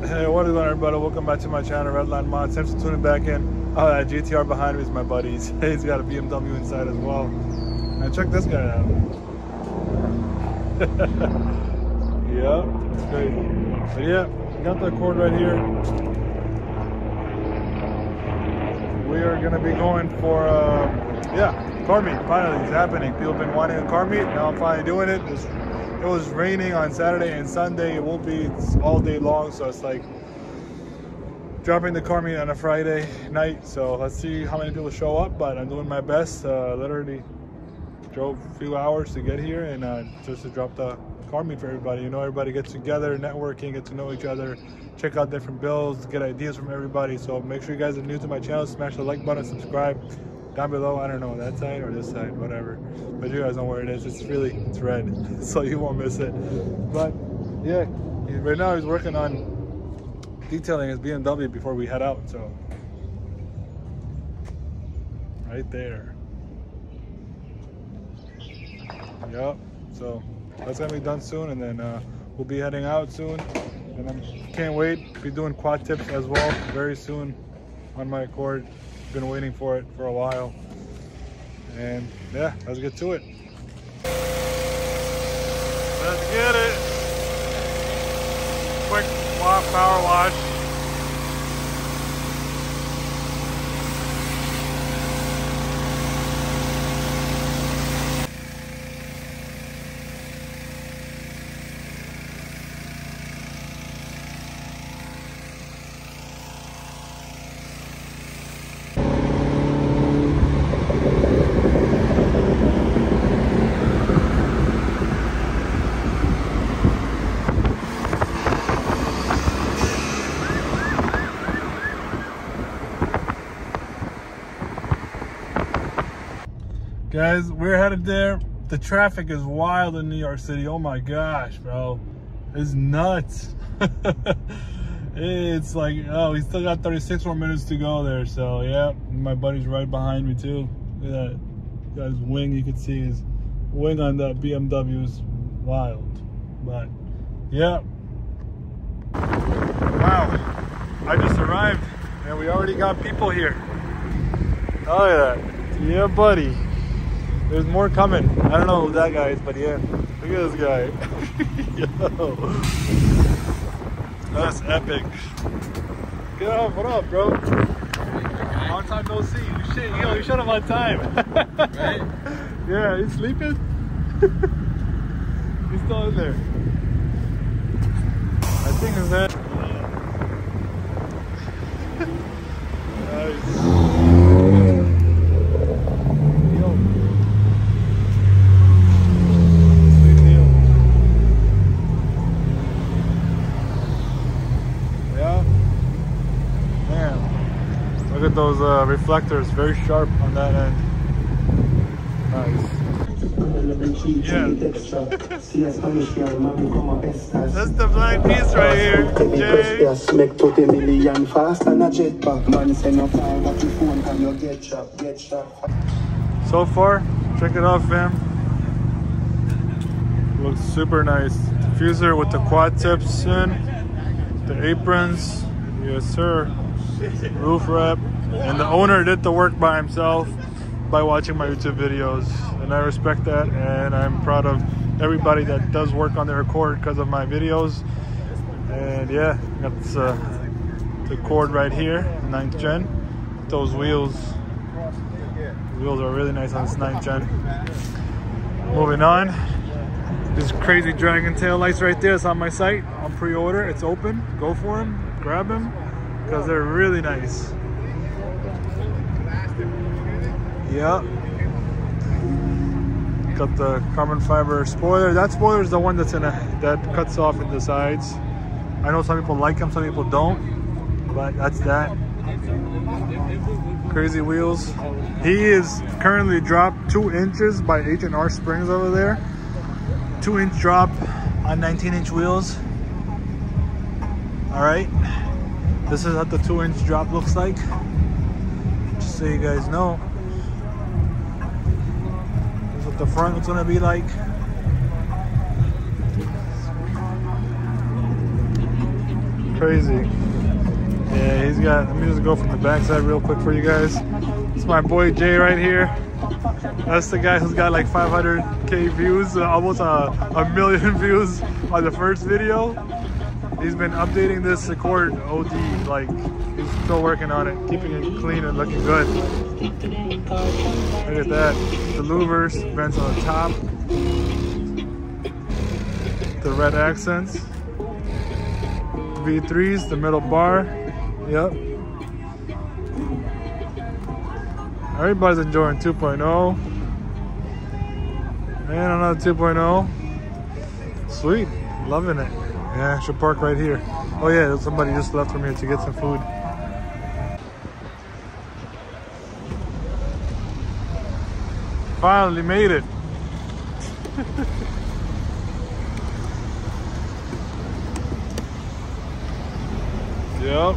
Hey, what is going on, everybody? Welcome back to my channel, RedLineMods. Thanks for tuning back in. Oh, that GTR behind me is my buddy's. He's got a BMW inside as well. Now check this guy out. Yeah, it's great. But yeah, got the cord right here. We are gonna be going for car meet. Finally, it's happening. People have been wanting a car meet. Now I'm finally doing it. It was raining on Saturday and Sunday. It will be all day long, so it's like dropping the car meet on a Friday night. So let's see how many people show up, but I'm doing my best. Literally drove a few hours to get here and just to drop the car meet for everybody. You know, everybody gets together, networking, get to know each other, check out different builds, get ideas from everybody. So make sure you guys are new to my channel, smash the like button, subscribe down below. I don't know, that side or this side, whatever, but you guys know where it is. It's red, so you won't miss it. But yeah, right now he's working on detailing his BMW before we head out. So right there. Yep. So that's gonna be done soon, and then we'll be heading out soon. And I can't wait. Be doing quad tips as well very soon on my Accord. Been waiting for it for a while. And yeah, let's get to it. Let's get it. Quick power wash. Guys, we're headed there. The traffic is wild in New York City. Oh my gosh, bro. It's nuts. It's like, oh, we still got 36 more minutes to go there. So yeah, my buddy's right behind me too. Look at that. Got his wing. You can see his wing on that BMW is wild. But yeah. Wow. I just arrived and we already got people here. Oh yeah. Yeah, buddy. There's more coming. I don't know who that guy is, but yeah. Look at this guy. Yo. That's epic. Get up, what up, bro? Long time no see. You shut up on time. Right? Yeah, he's sleeping? He's still in there. I think it's that. Nice. Look at those reflectors, very sharp on that end. Nice. Yeah. That's the black piece right here, Jay. So far, check it out, fam. Looks super nice. Diffuser with the quad tips in, the aprons. Yes, sir. Roof wrap, and the owner did the work by himself by watching my YouTube videos, and I respect that, and I'm proud of everybody that does work on their Accord because of my videos. And yeah, got this, the Accord right here, 9th gen. Those wheels are really nice on this 9th gen. Moving on, this crazy dragon tail lights right there. It's on my site on pre-order. It's open. Go for them, grab them, because they're really nice. Yep. Got the carbon fiber spoiler. That spoiler is the one that's that cuts off in the sides. I know some people like them, some people don't, but that's that. Crazy wheels. He is currently dropped 2 inches by H&R Springs over there. 2-inch drop on 19-inch wheels. All right. This is what the 2-inch drop looks like. Just so you guys know. This is what the front is gonna be like. crazy. Yeah, he's got, let me just go from the backside real quick for you guys. It's my boy Jay right here. That's the guy who's got like 500K views, almost a million views on the first video. He's been updating this Accord OD, like he's still working on it, keeping it clean and looking good. Look at that. The louvers, vents on the top. The red accents. V3s, the middle bar. Yep. Everybody's enjoying 2.0. And another 2.0. Sweet. Loving it. Yeah, should park right here. Oh yeah, somebody just left from here to get some food. Finally made it. Yep.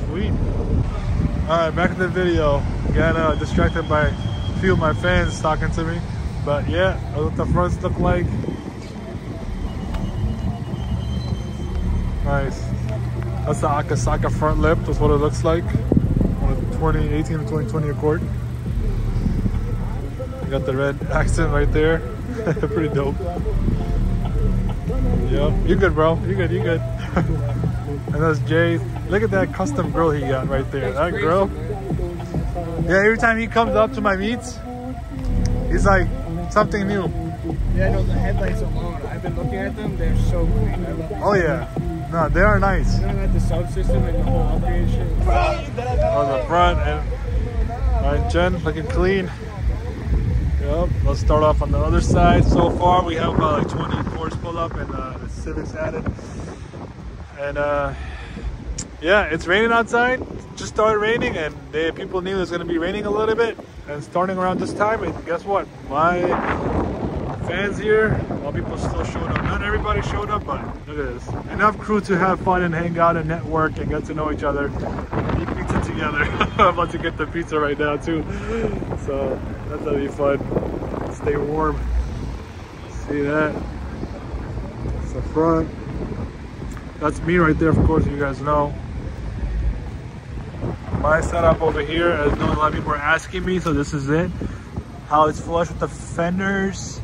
Sweet. Alright, back to the video. Got distracted by a few of my fans talking to me. But yeah, that's what the fronts look like. Nice. That's the Akasaka front lip. That's what it looks like on a 2018 to 2020 Accord. You got the red accent right there. Pretty dope. Yep. You good, bro. You good. You good. And that's Jay. Look at that custom grill he got right there. That grill. Yeah, every time he comes up to my meets, he's like something new. Yeah, no, the headlights alone. I've been looking at them. They're so clean. I love them. Oh yeah. No, they are nice. You know, like the subsystem and the whole upgrade shit. On the front and right, Jen, looking clean. Yep. Let's start off on the other side. So far, we have about like 20 cores pulled up and the Civics added. And yeah, it's raining outside. It just started raining, and people knew it was going to be raining a little bit. And starting around this time, and guess what? My fans here, while people still showed up. Not everybody showed up, but look at this. Enough crew to have fun and hang out and network and get to know each other. Eat pizza together. I'm about to get the pizza right now too. So that's gonna be fun. Stay warm. See that? It's the front. That's me right there, of course, you guys know. My setup over here, as a lot of people are asking me, so this is it. How it's flush with the fenders.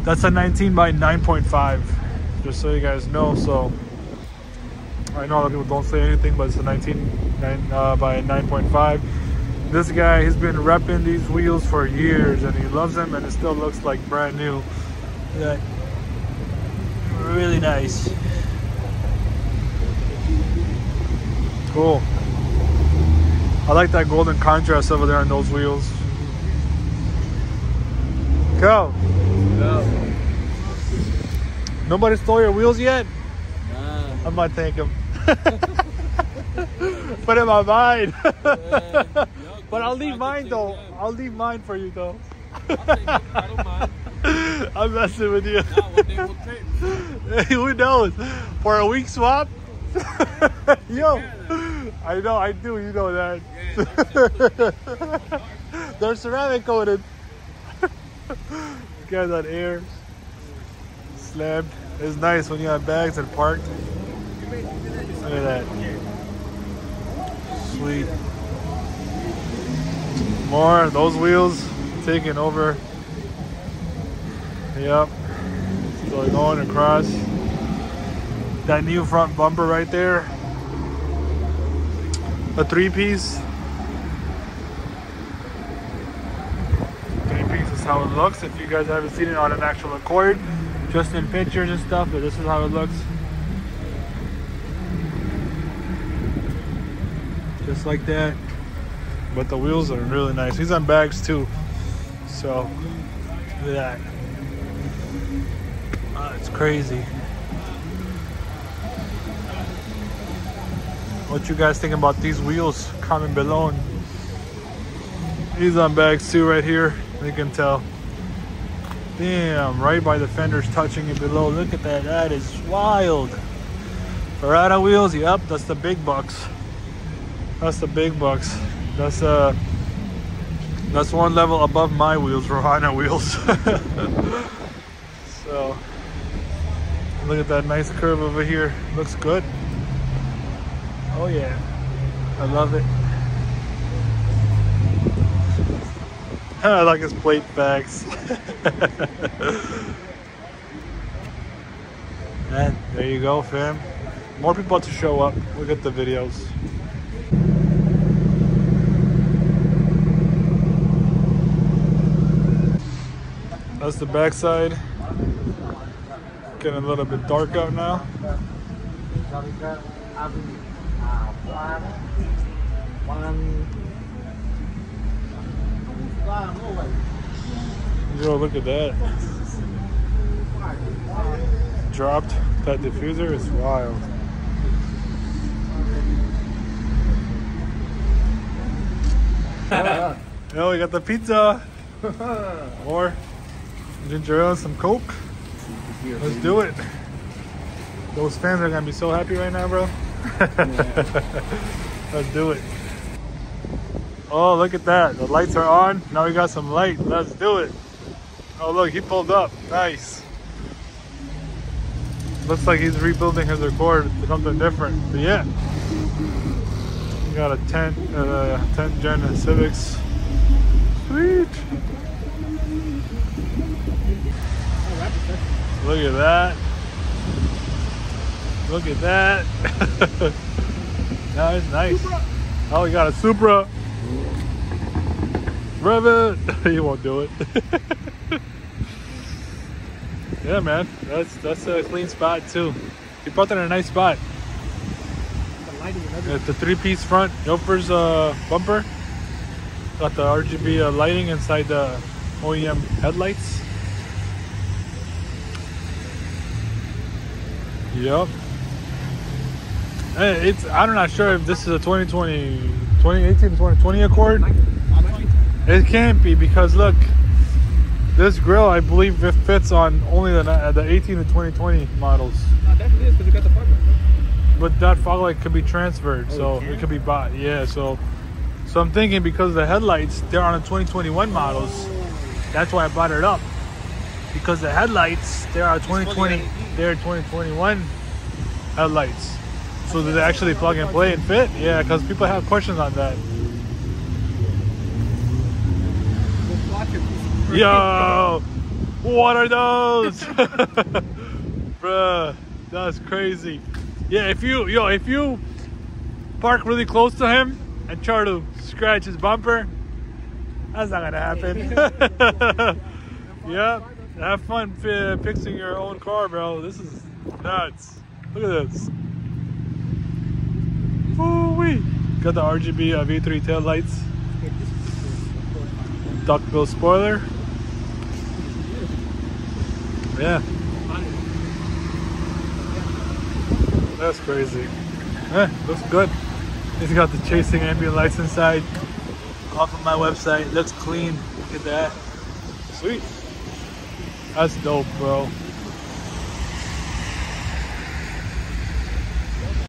That's a 19 by 9.5, just so you guys know. So I know a lot of people don't say anything, but it's a 19 by 9.5. This guy, he's been repping these wheels for years, and he loves them, and it still looks like brand new. Yeah, really nice. Cool. I like that golden contrast over there on those wheels. Go. No. Nobody stole your wheels yet? Nah. I might take them. Put in my mind. But I'll leave mine though. I'll leave mine for you though. I'll take it. I don't mind. I'm messing with you. Nah, one day we'll trade. Who knows? For a week swap? Yo, I know, I do, you know that. Yeah, they're ceramic coated. Guys on air. Slammed. It's nice when you have bags and parked. Look at that. Sweet. More, those wheels taking over. Yep. So going across. That new front bumper right there. A three-piece. Three-piece is how it looks. If you guys haven't seen it on an actual Accord, just in pictures and stuff, but this is how it looks. Just like that. But the wheels are really nice. These on bags too. So, look at that. Oh, it's crazy. What you guys think about these wheels? Comment below. These on bags too right here. You can tell. Damn, right by the fenders touching it below. Look at that. That is wild. Ferrata wheels, yep, that's the big bucks. That's the big bucks. That's That's one level above my wheels, Rohana wheels. So, look at that nice curve over here. Looks good. Oh yeah, I love it. I like his plate backs. And there you go, fam. More people to show up. Look at the videos. That's the backside. Getting a little bit dark out now. Yo, look at that. Dropped. That diffuser is wild. Yo, we got the pizza. Or ginger ale and some Coke. Let's do it. Those fans are gonna be so happy right now, bro. Let's do it. Oh, look at that. The lights are on. Now we got some light. Let's do it. Oh, look, he pulled up. Nice. Looks like he's rebuilding his record to something different. But yeah. We got a 10 gen Civics. Sweet. Look at that. Look at that. Nice, nice. Oh, we got a Supra. Rev it. He won't do it. Yeah, man. That's a clean spot too. He brought that in a nice spot. It's the 3-piece front Jopers bumper. Got the RGB lighting inside the OEM headlights. Yep. Hey, I'm not sure if this is a 2018-2020 Accord. It can't be, because look, this grill, I believe it fits on only the 18 to 2020 models. No, definitely is, because you got the fog light. But that fog light could be transferred, so it could be bought. Yeah, so I'm thinking because the headlights, they're on the 2021 models. That's why I bought it up. Because the headlights, they are 2020, they're 2021 headlights. So do they actually plug and play and fit? Yeah, because people have questions on that. Yo, what are those? Bruh, that's crazy. Yeah, if you park really close to him and try to scratch his bumper, that's not gonna happen. Yeah, have fun fixing your own car, bro. This is nuts. Look at this. Ooh-wee. Got the RGB V3 tail lights. Duckbill spoiler. Yeah. That's crazy. Looks good. It's got the chasing ambient lights inside. Off of my website. Looks clean. Look at that. Sweet. That's dope, bro.